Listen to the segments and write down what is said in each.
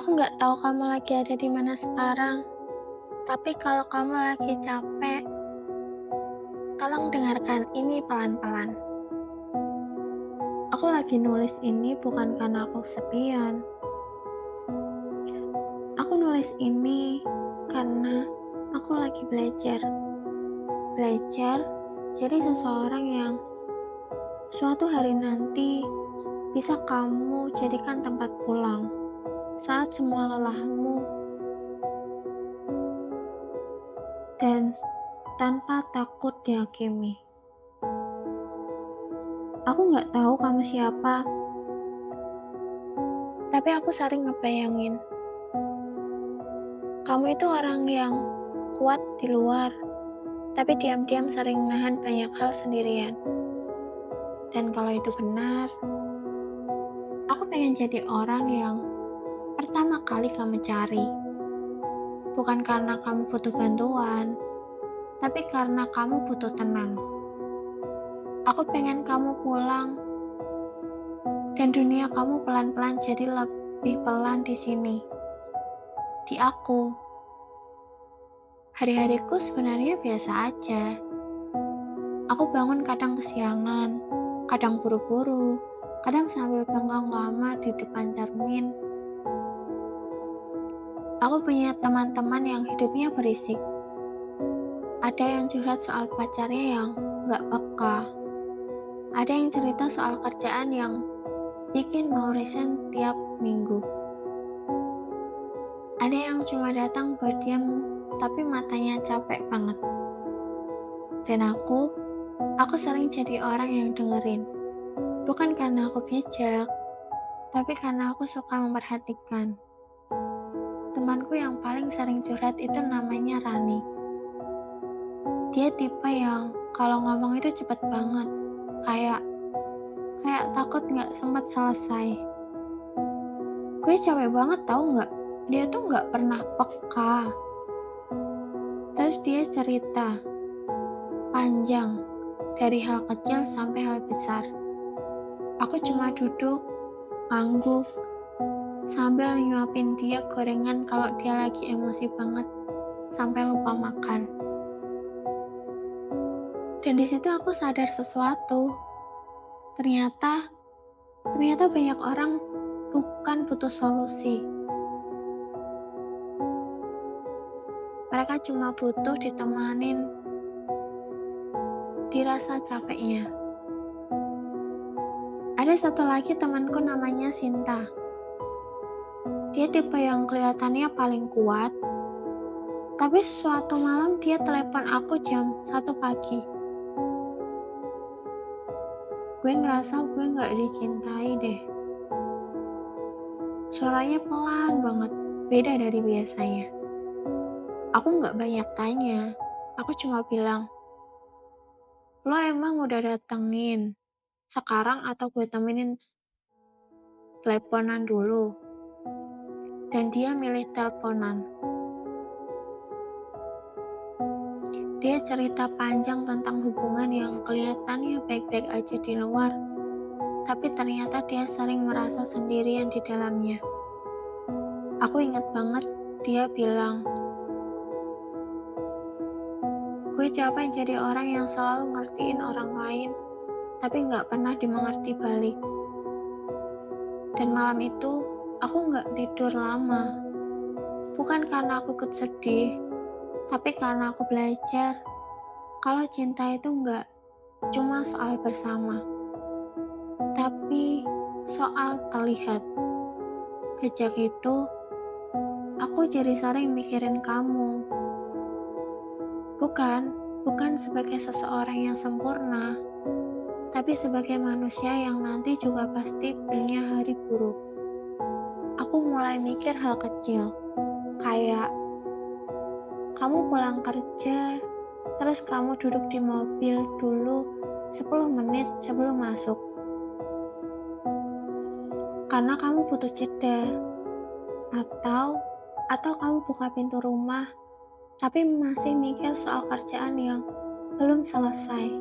Aku nggak tahu kamu lagi ada di mana sekarang, tapi kalau kamu lagi capek, tolong dengarkan ini pelan-pelan. Aku lagi nulis ini bukan karena aku kesepian. Aku nulis ini karena aku lagi belajar. Belajar jadi seseorang yang suatu hari nanti bisa kamu jadikan tempat pulang saat semua lelahmu dan tanpa takut dihakimi. Aku nggak tahu kamu siapa, tapi aku sering ngebayangin. Kamu itu orang yang kuat di luar, tapi diam-diam sering nahan banyak hal sendirian. Dan kalau itu benar, aku pengen jadi orang yang pertama kali kamu cari. Bukan karena kamu butuh bantuan, tapi karena kamu butuh tenang. Aku pengen kamu pulang, dan dunia kamu pelan-pelan jadi lebih pelan di sini. Di aku. Hari-hariku sebenarnya biasa aja. Aku bangun kadang kesiangan, kadang buru-buru, kadang sambil bengong lama di depan cermin. Aku punya teman-teman yang hidupnya berisik. Ada yang curhat soal pacarnya yang gak peka. Ada yang cerita soal kerjaan yang bikin mau resign tiap minggu. Ada yang cuma datang buat diam, tapi matanya capek banget. Dan aku sering jadi orang yang dengerin. Bukan karena aku bijak, tapi karena aku suka memperhatikan. Temanku yang paling sering curhat itu namanya Rani. Dia tipe yang kalau ngomong itu cepet banget, kayak takut gak sempat selesai. Gue capek banget tahu nggak? Dia tuh nggak pernah peka. Terus dia cerita panjang dari hal kecil sampai hal besar. Aku cuma duduk, ngangguk, sambil nyuapin dia gorengan kalau dia lagi emosi banget sampai lupa makan. Dan di situ aku sadar sesuatu. Ternyata banyak orang bukan butuh solusi. Mereka cuma butuh ditemanin dirasa capeknya. Ada satu lagi temanku namanya Sinta. Dia tipe yang kelihatannya paling kuat, tapi suatu malam dia telepon aku jam 1 pagi. Gue ngerasa gue gak dicintai deh. Suaranya pelan banget, beda dari biasanya. Aku gak banyak tanya, aku cuma bilang, lo emang udah datengin sekarang atau gue temenin teleponan dulu? Dan dia milih teleponan. Dia cerita panjang tentang hubungan yang kelihatannya baik-baik aja di luar, tapi ternyata dia sering merasa sendirian di dalamnya. Aku ingat banget dia bilang, gue capek jadi orang yang selalu ngertiin orang lain, tapi gak pernah dimengerti balik. Dan malam itu, aku gak tidur lama. Bukan karena aku sedih, tapi karena aku belajar kalau cinta itu gak cuma soal bersama, tapi soal terlihat. Sejak itu, aku jadi sering mikirin kamu. Bukan sebagai seseorang yang sempurna, tapi sebagai manusia yang nanti juga pasti punya hari buruk. Aku mulai mikir hal kecil, kayak kamu pulang kerja, terus kamu duduk di mobil dulu 10 menit sebelum masuk. Karena kamu butuh jeda. Atau kamu buka pintu rumah, tapi masih mikir soal kerjaan yang belum selesai.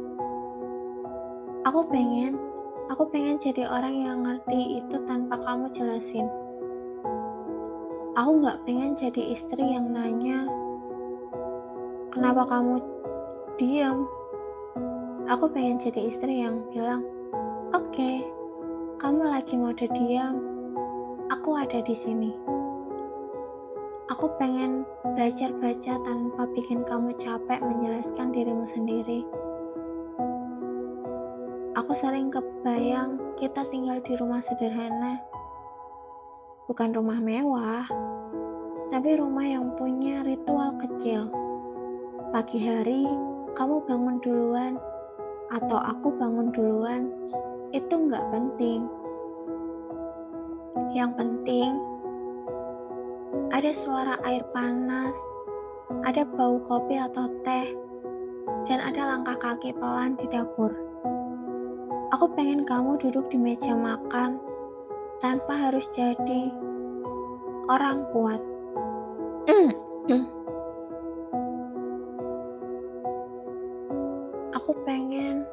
Aku pengen jadi orang yang ngerti itu tanpa kamu jelasin. Aku nggak pengen jadi istri yang nanya, kenapa kamu diam? Aku pengen jadi istri yang bilang, oke, kamu lagi mode diam, aku ada di sini. Aku pengen belajar baca tanpa bikin kamu capek menjelaskan dirimu sendiri. Aku sering kebayang kita tinggal di rumah sederhana, bukan rumah mewah, tapi rumah yang punya ritual kecil. Pagi hari, kamu bangun duluan, atau aku bangun duluan, itu nggak penting. Yang penting, ada suara air panas, ada bau kopi atau teh, dan ada langkah kaki pelan di dapur. Aku pengen kamu duduk di meja makan, tanpa harus jadi orang kuat. Aku pengen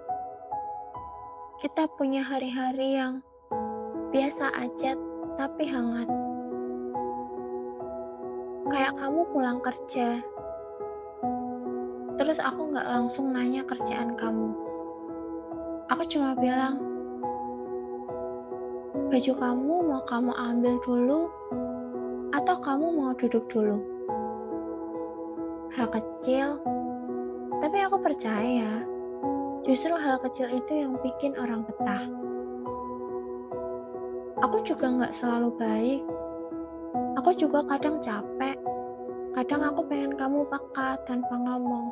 kita punya hari-hari yang biasa aja tapi hangat. Kayak kamu pulang kerja, terus aku nggak langsung nanya kerjaan kamu. Aku cuma bilang, baju kamu mau kamu ambil dulu, atau kamu mau duduk dulu? Hal kecil, tapi aku percaya justru hal kecil itu yang bikin orang betah. Aku juga nggak selalu baik. Aku juga kadang capek. Kadang aku pengen kamu peka tanpa ngomong.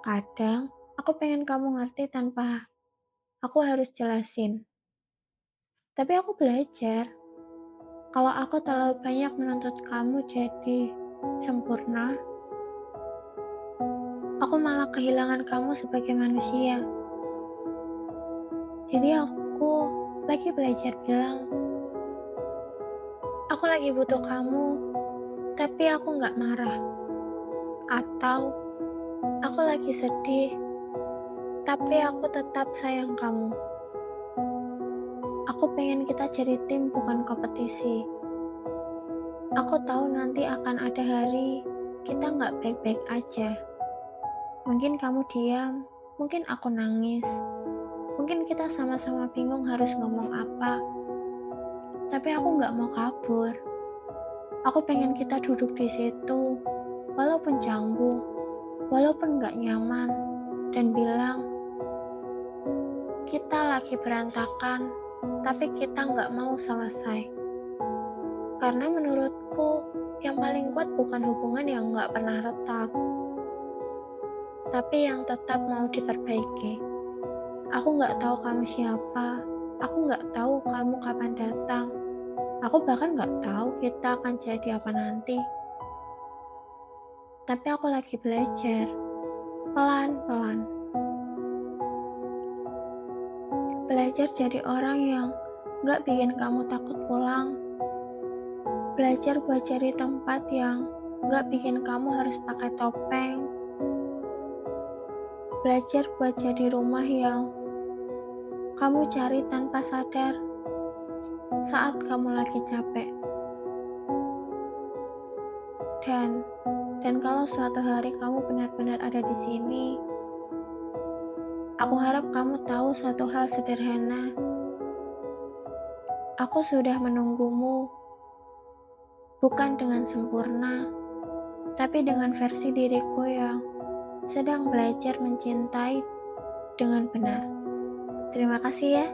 Kadang aku pengen kamu ngerti tanpa aku harus jelasin. Tapi aku belajar, kalau aku terlalu banyak menuntut kamu jadi sempurna, aku malah kehilangan kamu sebagai manusia. Jadi aku lagi belajar bilang, aku lagi butuh kamu, tapi aku nggak marah. Atau aku lagi sedih, tapi aku tetap sayang kamu. Aku pengen kita jadi tim, bukan kompetisi. Aku tahu nanti akan ada hari kita nggak baik-baik aja. Mungkin kamu diam, mungkin aku nangis. Mungkin kita sama-sama bingung harus ngomong apa. Tapi aku nggak mau kabur. Aku pengen kita duduk di situ, walaupun canggung, walaupun nggak nyaman, dan bilang, kita lagi berantakan, tapi kita nggak mau selesai. Karena menurutku, yang paling kuat bukan hubungan yang nggak pernah retak, tapi yang tetap mau diperbaiki. Aku nggak tahu kamu siapa, aku nggak tahu kamu kapan datang, aku bahkan nggak tahu kita akan jadi apa nanti. Tapi aku lagi belajar, pelan-pelan. Belajar jadi orang yang nggak bikin kamu takut pulang. Belajar buat cari tempat yang nggak bikin kamu harus pakai topeng. Belajar buat jadi rumah yang kamu cari tanpa sadar saat kamu lagi capek. Dan kalau suatu hari kamu benar-benar ada di sini, aku harap kamu tahu suatu hal sederhana. Aku sudah menunggumu, bukan dengan sempurna, tapi dengan versi diriku yang sedang belajar mencintai dengan benar. Terima kasih ya.